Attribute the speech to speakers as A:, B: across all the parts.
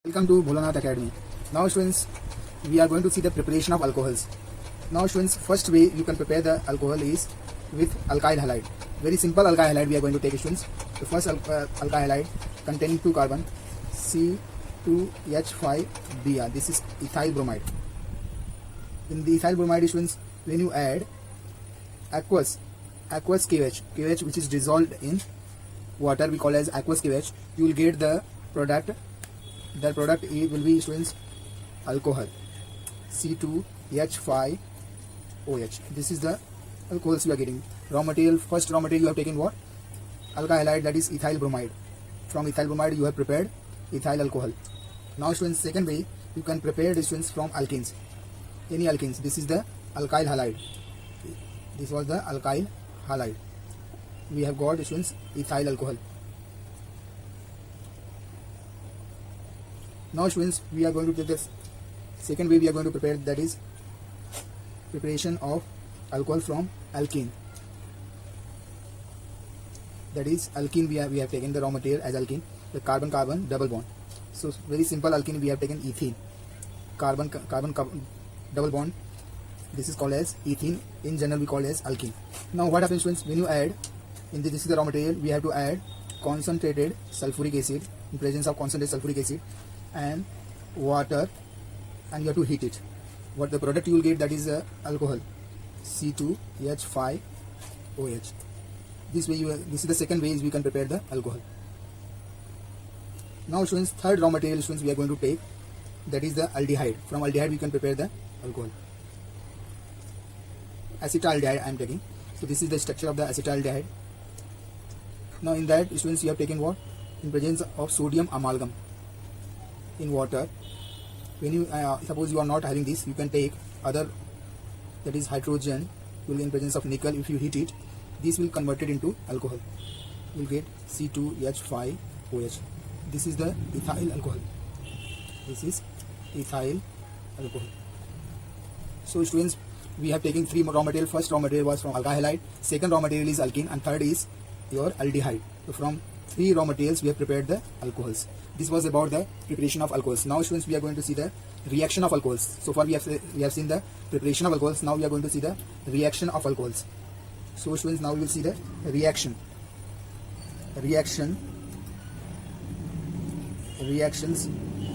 A: Welcome to Bholanath Academy. Now students, we are going to see the preparation of alcohols. Now students, first way you can prepare the alcohol is with alkyl halide. Very simple alkyl halide we are going to take students. The first alkyl halide containing 2 carbon C2H5Br. This is ethyl bromide. In the ethyl bromide students, when you add aqueous KOH which is dissolved in water, we call as aqueous KOH, you will get the product. The product will be students alcohol C2H5OH. This is the alcohols you are getting. Raw material, first raw material you have taken what? Alkyl halide, that is ethyl bromide. From ethyl bromide you have prepared ethyl alcohol. Now students, second way you can prepare the students from alkenes. Any alkenes. This is the alkyl halide. This was the alkyl halide. We have got students ethyl alcohol. Now students, we are going to take this second way we are going to prepare, that is preparation of alcohol from alkene. That is alkene, we have taken the raw material as alkene, the carbon-carbon double bond. So very simple alkene, we have taken ethene, carbon double bond. This is called as ethene. In general we call it as alkene. Now what happens students, when you add this is the raw material, we have to add concentrated sulfuric acid, in presence of concentrated sulfuric acid and water, and you have to heat it. What the product you will get, that is alcohol C2H5OH. This is the second way we can prepare the alcohol. Now students, third raw material students we are going to take, that is the aldehyde. From aldehyde we can prepare the alcohol. Acetaldehyde I am taking. So this is the structure of the acetaldehyde. Now in that students, you have taken what? In presence of sodium amalgam in water. When you suppose you are not having this, you can take other, that is hydrogen, will in presence of nickel. If you heat it, this will convert it into alcohol. You will get C2H5OH. This is the ethyl alcohol. This is ethyl alcohol. So students, we have taken 3 raw material. First raw material was from alkyl halide, second raw material is alkene, and third is your aldehyde. So from 3 raw materials we have prepared the alcohols. This was about the preparation of alcohols. Now students, we are going to see the reaction of alcohols. So far we have seen the preparation of alcohols. Now we are going to see the reaction of alcohols. So students, now we will see the reactions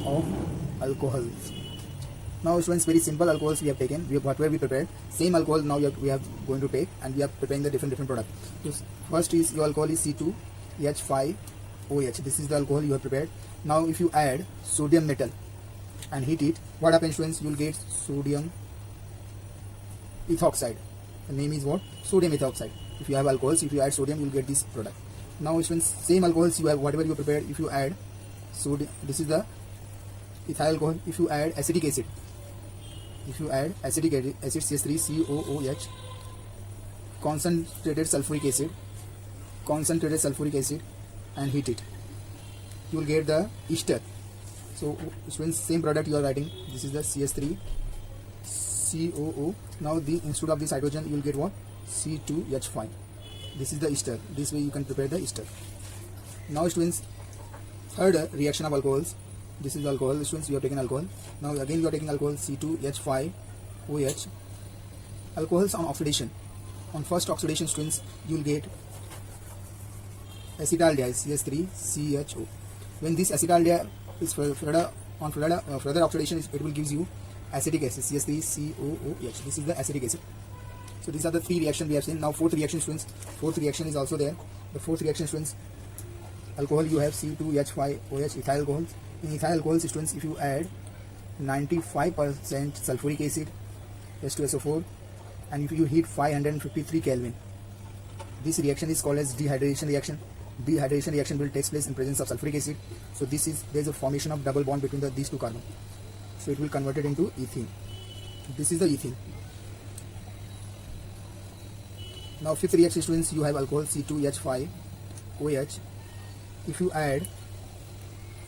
A: of alcohols. Now students, very simple alcohols we have taken. Whatever we prepared, same alcohol now we are going to take, and we are preparing the different product. So first is your alcohol is C2H5OH. This is the alcohol you have prepared. Now if you add sodium metal and heat it, what happens students? You will get sodium ethoxide. The name is what? Sodium ethoxide. If you have alcohols, if you add sodium, you will get this product. Now students, same alcohols you have, whatever you prepared, if you add sodium, this is the ethyl alcohol. If you add acetic acid, CH3COOH, concentrated sulfuric acid, and heat it, you will get the ester. So students, same product you are writing. This is the CH3COO. Now instead of this hydrogen, you will get what? C2H5. This is the ester. This way you can prepare the ester. Now students, third reaction of alcohols. This is alcohol. Students, you have taken alcohol. Now again you are taking alcohol C2H5OH. Alcohols on oxidation. On first oxidation students, you will get acetaldehyde CH3CHO. When this acetaldehyde is further oxidation, it will gives you acetic acid CH3COOH. This is the acetic acid. So these are the 3 reactions we have seen. Now fourth reaction students. Fourth reaction is also there. The fourth reaction students, alcohol you have C2H5OH, ethyl alcohols. In ethyl alcohols students, if you add 95% sulfuric acid, H2SO4, and if you heat 553 Kelvin, this reaction is called as dehydration reaction. Dehydration reaction will take place in presence of sulfuric acid. So there is a formation of double bond between these 2 carbons. So it will convert it into ethene. This is the ethene. Now fifth reaction students, you have alcohol C2H5OH. If you add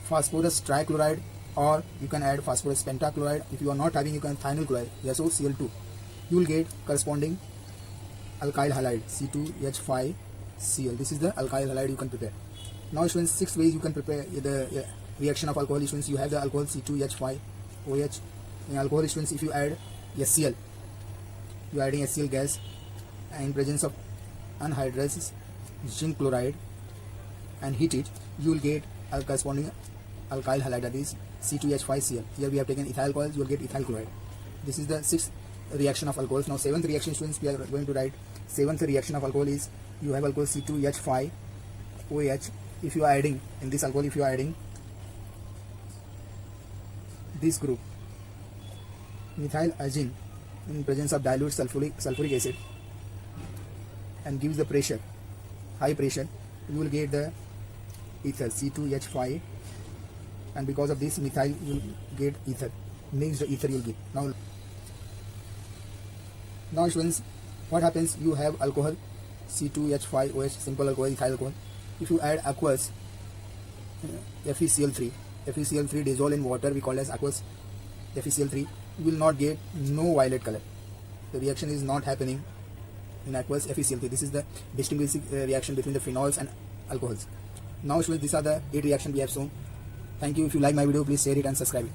A: phosphorus trichloride, or you can add phosphorus pentachloride. If you are not having, you can thionyl chloride, SOCl2. You will get corresponding alkyl halide C2H5Cl. This is the alkyl halide you can prepare. Now students, 6 ways you can prepare the reaction of alcohol, it means you have the alcohol C2H5OH. In alcohol, it means if you add HCl, you are adding HCl gas, and in presence of anhydrous zinc chloride and heat it, you will get a corresponding alkyl halide, that is C2H5Cl. Here we have taken ethyl alcohol, you will get ethyl chloride. This is the 6th reaction of alcohols. Now 7th reaction, students, we are going to write 7th reaction of alcohol is you have alcohol C2H5OH. If you are adding in this alcohol, if you are adding this group methylargine in presence of dilute sulfuric acid and gives the pressure, high pressure, you will get the ether C2H5, and because of this methyl you will get ether, mixed ether you will get. Now students, what happens, you have alcohol C2H5OH, simple alcohol, ethyl alcohol. If you add aqueous FeCl3 dissolve in water, we call as aqueous FeCl3, you will not get no violet color. The reaction is not happening in aqueous FeCl3. This is the distinguishing reaction between the phenols and alcohols. Now students, these are the 8 reactions we have shown. Thank you. If you like my video, please share it and subscribe it.